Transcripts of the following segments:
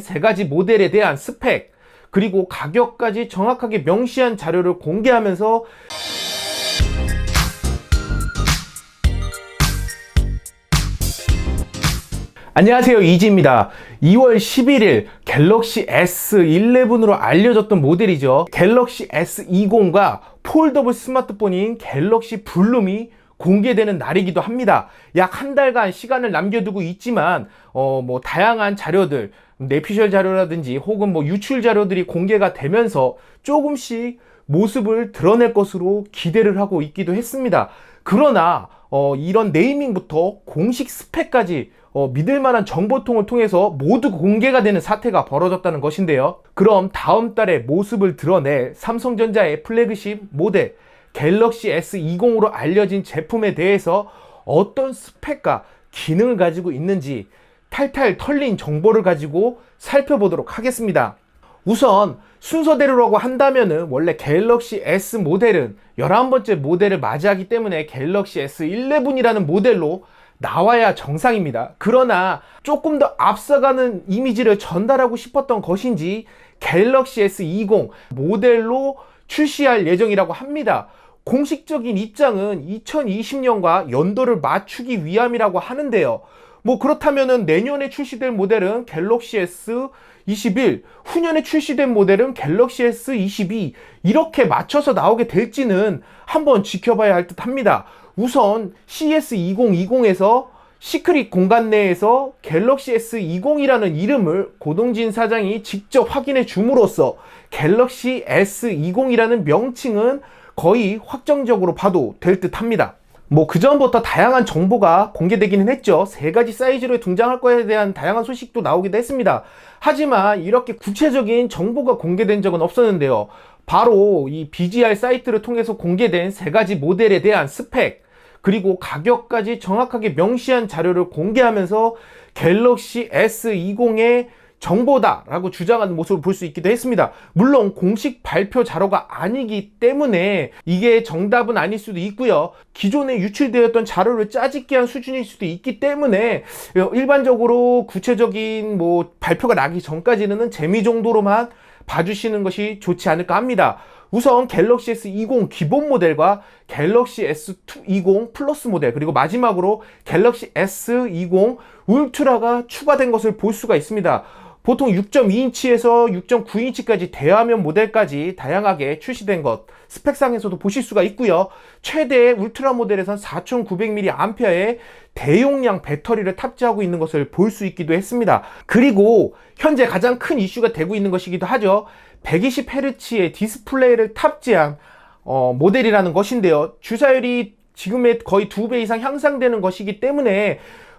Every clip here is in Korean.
세 가지 모델에 대한 스펙, 그리고 가격까지 정확하게 명시한 자료를 공개하면서 안녕하세요, 이지입니다. 2월 11일 갤럭시 S11으로 알려졌던 모델이죠. 갤럭시 S20과 폴더블 스마트폰인 갤럭시 블룸이 공개되는 날이기도 합니다. 약 한 달간 시간을 남겨두고 있지만 다양한 자료들, 내피셜 자료라든지 혹은 유출 자료들이 공개가 되면서 조금씩 모습을 드러낼 것으로 기대를 하고 있기도 했습니다. 그러나 이런 네이밍부터 공식 스펙까지 믿을 만한 정보통을 통해서 모두 공개가 되는 사태가 벌어졌다는 것인데요. 그럼 다음 달에 모습을 드러낼 삼성전자의 플래그십 모델 갤럭시 S20으로 알려진 제품에 대해서 어떤 스펙과 기능을 가지고 있는지 탈탈 털린 정보를 가지고 살펴보도록 하겠습니다. 우선 순서대로라고 한다면은 원래 갤럭시 S 모델은 11번째 모델을 맞이하기 때문에 갤럭시 S11이라는 모델로 나와야 정상입니다. 그러나 조금 더 앞서가는 이미지를 전달하고 싶었던 것인지 갤럭시 S20 모델로 출시할 예정이라고 합니다. 공식적인 입장은 2020년과 연도를 맞추기 위함이라고 하는데요. 그렇다면은 내년에 출시될 모델은 갤럭시 S21, 후년에 출시된 모델은 갤럭시 S22 이렇게 맞춰서 나오게 될지는 한번 지켜봐야 할 듯 합니다. 우선 CS2020에서 시크릿 공간 내에서 갤럭시 S20이라는 이름을 고동진 사장이 직접 확인해 줌으로써 갤럭시 S20이라는 명칭은 거의 확정적으로 봐도 될 듯 합니다. 그전부터 다양한 정보가 공개되기는 했죠. 세 가지 사이즈로 등장할 거에 대한 다양한 소식도 나오기도 했습니다. 하지만 이렇게 구체적인 정보가 공개된 적은 없었는데요. 바로 이 BGR 사이트를 통해서 공개된 세 가지 모델에 대한 스펙, 그리고 가격까지 정확하게 명시한 자료를 공개하면서 갤럭시 S20의 정보다라고 주장하는 모습을 볼 수 있기도 했습니다. 물론 공식 발표 자료가 아니기 때문에 이게 정답은 아닐 수도 있고요. 기존에 유출되었던 자료를 짜집기한 수준일 수도 있기 때문에 일반적으로 구체적인 발표가 나기 전까지는 재미 정도로만 봐주시는 것이 좋지 않을까 합니다. 우선 갤럭시 S20 기본 모델과 갤럭시 S20 플러스 모델, 그리고 마지막으로 갤럭시 S20 울트라가 추가된 것을 볼 수가 있습니다. 보통 6.2인치에서 6.9인치까지 대화면 모델까지 다양하게 출시된 것 스펙상에서도 보실 수가 있고요. 최대 울트라 모델에선 4900mAh의 대용량 배터리를 탑재하고 있는 것을 볼 수 있기도 했습니다. 그리고 현재 가장 큰 이슈가 되고 있는 것이기도 하죠. 120Hz의 디스플레이를 탑재한 모델이라는 것인데요. 주사율이 지금의 거의 2배 이상 향상되는 것이기 때문에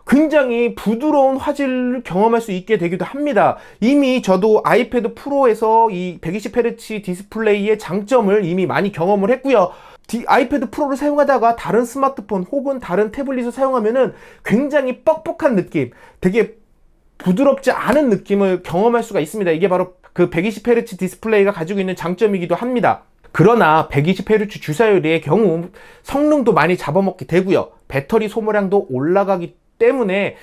굉장히 부드러운 화질을 경험할 수 있게 되기도 합니다. 이미 저도 아이패드 프로에서 이 120Hz 디스플레이의 장점을 이미 많이 경험을 했고요. 아이패드 프로를 사용하다가 다른 스마트폰 혹은 다른 태블릿을 사용하면은 굉장히 뻑뻑한 느낌, 되게 부드럽지 않은 느낌을 경험할 수가 있습니다. 이게 바로 그 120Hz 디스플레이가 가지고 있는 장점이기도 합니다. 그러나 120Hz 주사율의 경우 성능도 많이 잡아먹게 되고요. 배터리 소모량도 올라가기 때문에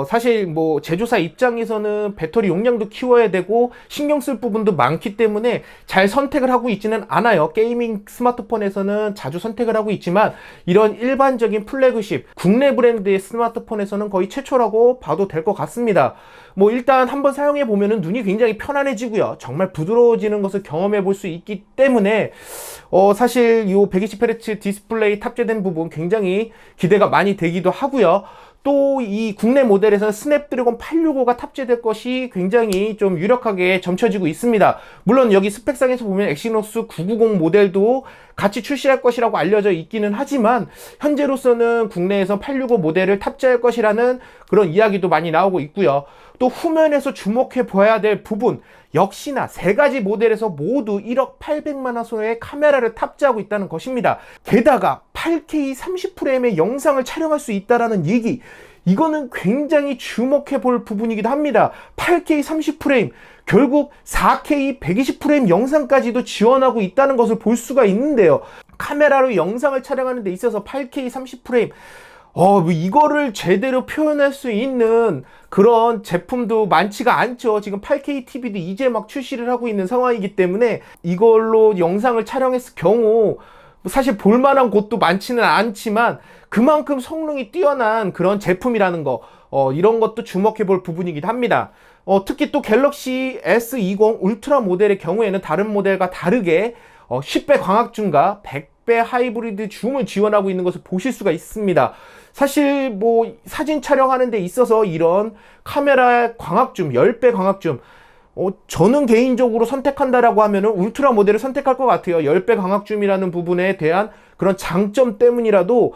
사실 제조사 입장에서는 배터리 용량도 키워야 되고 신경 쓸 부분도 많기 때문에 잘 선택을 하고 있지는 않아요. 게이밍 스마트폰에서는 자주 선택을 하고 있지만 이런 일반적인 플래그십 국내 브랜드의 스마트폰에서는 거의 최초라고 봐도 될 것 같습니다. 일단 한번 사용해 보면은 눈이 굉장히 편안해지고요. 정말 부드러워지는 것을 경험해 볼 수 있기 때문에 사실 이 120Hz 디스플레이 탑재된 부분 굉장히 기대가 많이 되기도 하고요. 또 이 국내 모델에서는 스냅드래곤 865가 탑재될 것이 굉장히 좀 유력하게 점쳐지고 있습니다. 물론 여기 스펙상에서 보면 엑시노스 990 모델도 같이 출시할 것이라고 알려져 있기는 하지만 현재로서는 국내에서 865 모델을 탑재할 것이라는 그런 이야기도 많이 나오고 있고요. 또 후면에서 주목해 보아야 될 부분, 역시나 세 가지 모델에서 모두 1억 800만 화소의 카메라를 탑재하고 있다는 것입니다. 게다가 8K 30프레임의 영상을 촬영할 수 있다는 얘기, 이거는 굉장히 주목해 볼 부분이기도 합니다. 8K 30프레임, 결국 4K 120프레임 영상까지도 지원하고 있다는 것을 볼 수가 있는데요. 카메라로 영상을 촬영하는 데 있어서 8K 30프레임, 뭐 이거를 제대로 표현할 수 있는 그런 제품도 많지가 않죠. 지금 8K TV도 이제 막 출시를 하고 있는 상황이기 때문에 이걸로 영상을 촬영했을 경우 사실 볼만한 곳도 많지는 않지만 그만큼 성능이 뛰어난 그런 제품이라는 거, 이런 것도 주목해 볼 부분이긴 합니다. 특히 또 갤럭시 S20 울트라 모델의 경우에는 다른 모델과 다르게 10배 광학줌과 100배 하이브리드 줌을 지원하고 있는 것을 보실 수가 있습니다. 사실 뭐 사진 촬영하는 데 있어서 이런 카메라 광학줌, 10배 광학줌, 저는 개인적으로 선택한다라고 하면은 울트라 모델을 선택할 것 같아요. 10배 광학줌이라는 부분에 대한 그런 장점 때문이라도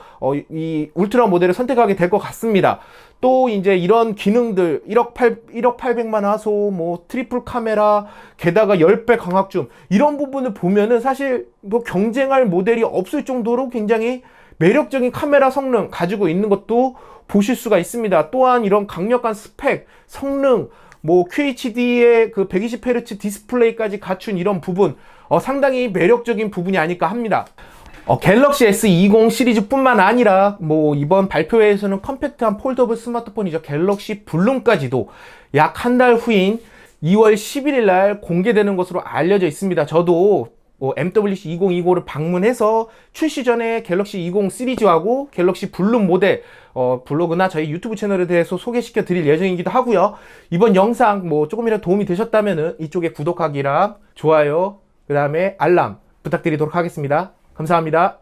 이 울트라 모델을 선택하게 될 것 같습니다. 또 이제 이런 기능들 1억 800만 화소, 뭐 트리플 카메라, 게다가 10배 광학줌, 이런 부분을 보면은 사실 뭐 경쟁할 모델이 없을 정도로 굉장히 매력적인 카메라 성능 가지고 있는 것도 보실 수가 있습니다. 또한 이런 강력한 스펙, 성능, 뭐 QHD의 그 120Hz 디스플레이까지 갖춘 이런 부분, 상당히 매력적인 부분이 아닐까 합니다. 갤럭시 S20 시리즈뿐만 아니라 뭐 이번 발표회에서는 컴팩트한 폴더블 스마트폰이죠. 갤럭시 블룸까지도 약 한 달 후인 2월 11일 날 공개되는 것으로 알려져 있습니다. 저도 MWC 2020을 방문해서 출시 전에 갤럭시 20 시리즈하고 갤럭시 블룸 모델 블로그나 저희 유튜브 채널에 대해서 소개시켜 드릴 예정이기도 하고요. 이번 영상 뭐 조금이라도 도움이 되셨다면은 이쪽에 구독하기랑 좋아요, 그 다음에 알람 부탁드리도록 하겠습니다. 감사합니다.